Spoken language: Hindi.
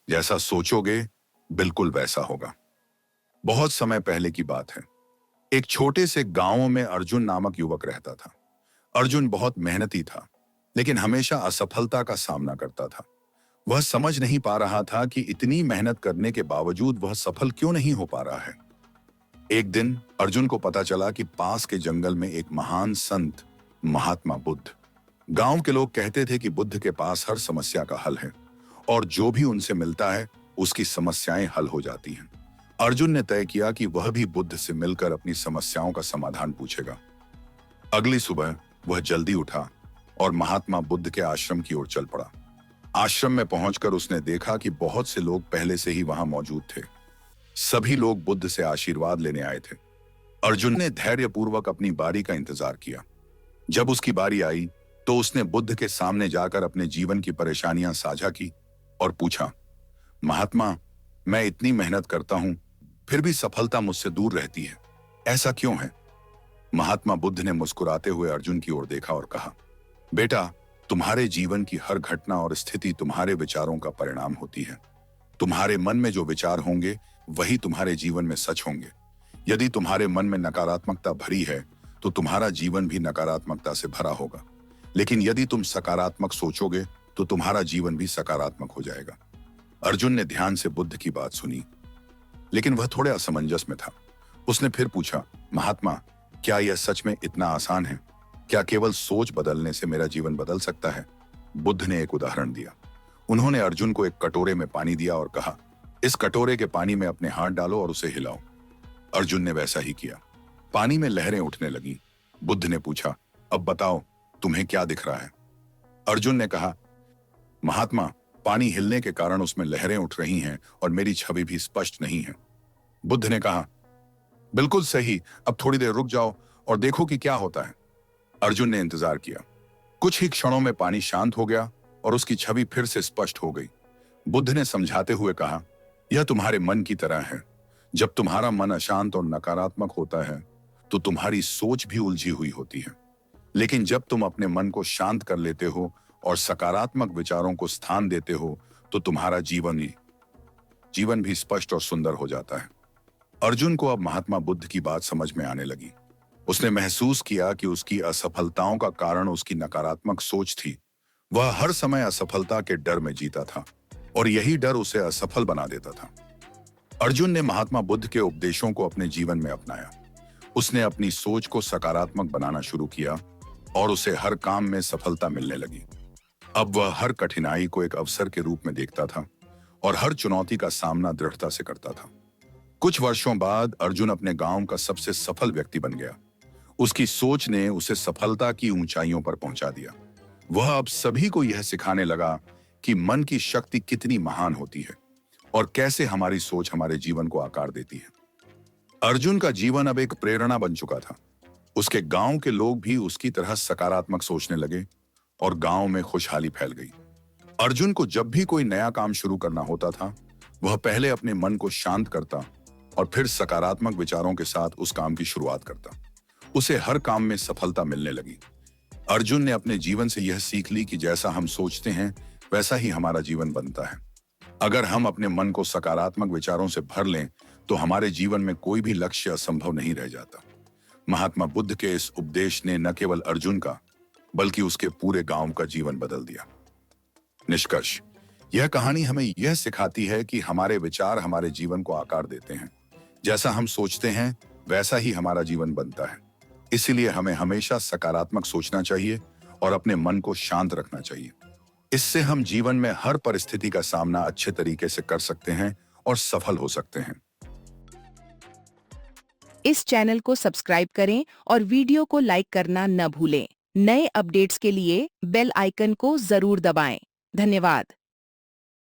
जैसा सोचोगे बिल्कुल वैसा होगा। बहुत समय पहले की बात है। एक छोटे से गांव में अर्जुन नामक युवक रहता था। अर्जुन बहुत मेहनती था, लेकिन हमेशा असफलता का सामना करता था। वह समझ नहीं पा रहा था कि इतनी मेहनत करने के बावजूद वह सफल क्यों नहीं हो पा रहा है। एक दिन अर्जुन को पता चला कि पास के जंगल में एक महान संत, महात्मा बुद्ध। गांव के लोग कहते थे कि बुद्ध के पास हर समस्या का हल है और जो भी उनसे मिलता है उसकी समस्याएं हल हो जाती हैं। अर्जुन ने तय किया कि वह भी बुद्ध से मिलकर अपनी समस्याओं का समाधान पूछेगा। अगली सुबह वह जल्दी उठा और महात्मा बुद्ध के आश्रम की ओर चल पड़ा। आश्रम में पहुंचकर उसने देखा कि बहुत से लोग पहले से ही वहां मौजूद थे। सभी लोग बुद्ध से आशीर्वाद लेने आए थे। अर्जुन ने धैर्यपूर्वक अपनी बारी का इंतजार किया। जब उसकी बारी आई तो उसने बुद्ध के सामने जाकर अपने जीवन की परेशानियां साझा की और पूछा, महात्मा, मैं इतनी मेहनत करता हूं फिर भी सफलता मुझसे दूर रहती है, ऐसा क्यों है? महात्मा बुद्ध ने मुस्कुराते हुए अर्जुन की ओर देखा और कहा, बेटा, तुम्हारे जीवन की हर घटना और स्थिति तुम्हारे विचारों का परिणाम होती है। तुम्हारे मन में जो विचार होंगे वही तुम्हारे जीवन में सच होंगे। यदि तुम्हारे मन में नकारात्मकता भरी है तो तुम्हारा जीवन भी नकारात्मकता से भरा होगा, लेकिन यदि तुम सकारात्मक सोचोगे तो तुम्हारा जीवन भी सकारात्मक हो जाएगा। अर्जुन ने ध्यान से बुद्ध की बात सुनी, लेकिन वह थोड़े असमंजस में था। उसने फिर पूछा, महात्मा, क्या यह सच में इतना आसान है? क्या केवल सोच बदलने से मेरा जीवन बदल सकता है? बुद्ध ने एक उदाहरण दिया। उन्होंने अर्जुन को एक कटोरे में पानी दिया और कहा, इस कटोरे के पानी में अपने हाथ डालो और उसे हिलाओ। अर्जुन ने वैसा ही किया। पानी में लहरें उठने लगी। बुद्ध ने पूछा, अब बताओ, तुम्हें क्या दिख रहा है? अर्जुन ने कहा, महात्मा, पानी हिलने के कारण उसमें लहरें उठ रही हैं और मेरी छवि भी स्पष्ट नहीं है। बुद्ध ने कहा, बिल्कुल सही, अब थोड़ी देर रुक जाओ और देखो कि क्या होता है। अर्जुन ने इंतजार किया। कुछ ही क्षणों में पानी शांत हो गया और उसकी छवि फिर से स्पष्ट हो गई। बुद्ध ने समझाते हुए कहा, यह तुम्हारे मन की तरह है। जब तुम्हारा मन अशांत और नकारात्मक होता है तो तुम्हारी सोच भी उलझी हुई होती है, लेकिन जब तुम अपने मन को शांत कर लेते हो और सकारात्मक विचारों को स्थान देते हो तो तुम्हारा जीवन भी स्पष्ट और सुंदर हो जाता है। अर्जुन को अब महात्मा बुद्ध की बात समझ में आने लगी। उसने महसूस किया कि उसकी असफलताओं का कारण उसकी नकारात्मक सोच थी। वह हर समय असफलता के डर में जीता था और यही डर उसे असफल बना देता था। अर्जुन ने महात्मा बुद्ध के उपदेशों को अपने जीवन में अपनाया। उसने अपनी सोच को सकारात्मक बनाना शुरू किया और उसे हर काम में सफलता मिलने लगी। अब वह हर कठिनाई को एक अवसर के रूप में देखता था और हर चुनौती का सामना दृढ़ता से करता था। कुछ वर्षों बाद अर्जुन अपने गांव का सबसे सफल व्यक्ति बन गया। उसकी सोच ने उसे सफलता की ऊंचाइयों पर पहुंचा दिया। वह अब सभी को यह सिखाने लगा कि मन की शक्ति कितनी महान होती है और कैसे हमारी सोच हमारे जीवन को आकार देती है। अर्जुन का जीवन अब एक प्रेरणा बन चुका था। उसके गांव के लोग भी उसकी तरह सकारात्मक सोचने लगे और गांव में खुशहाली फैल गई। अर्जुन को जब भी कोई नया काम शुरू करना होता था, वह पहले अपने मन को शांत करता और फिर सकारात्मक विचारों के साथ उस काम की शुरुआत करता। उसे हर काम में सफलता मिलने लगी। अर्जुन ने अपने जीवन से यह सीख ली कि जैसा हम सोचते हैं वैसा ही हमारा जीवन बनता है। अगर हम अपने मन को सकारात्मक विचारों से भर लें तो हमारे जीवन में कोई भी लक्ष्य असंभव नहीं रह जाता। महात्मा बुद्ध के इस उपदेश ने न केवल अर्जुन का बल्कि उसके पूरे गांव का जीवन बदल दिया। निष्कर्ष, यह कहानी हमें यह सिखाती है कि हमारे विचार हमारे जीवन को आकार देते हैं। जैसा हम सोचते हैं वैसा ही हमारा जीवन बनता है। इसीलिए हमें हमेशा सकारात्मक सोचना चाहिए और अपने मन को शांत रखना चाहिए। इससे हम जीवन में हर परिस्थिति का सामना अच्छे तरीके से कर सकते हैं और सफल हो सकते हैं। इस चैनल को सब्सक्राइब करें और वीडियो को लाइक करना न भूलें। नए अपडेट्स के लिए बेल आइकन को जरूर दबाएं। धन्यवाद।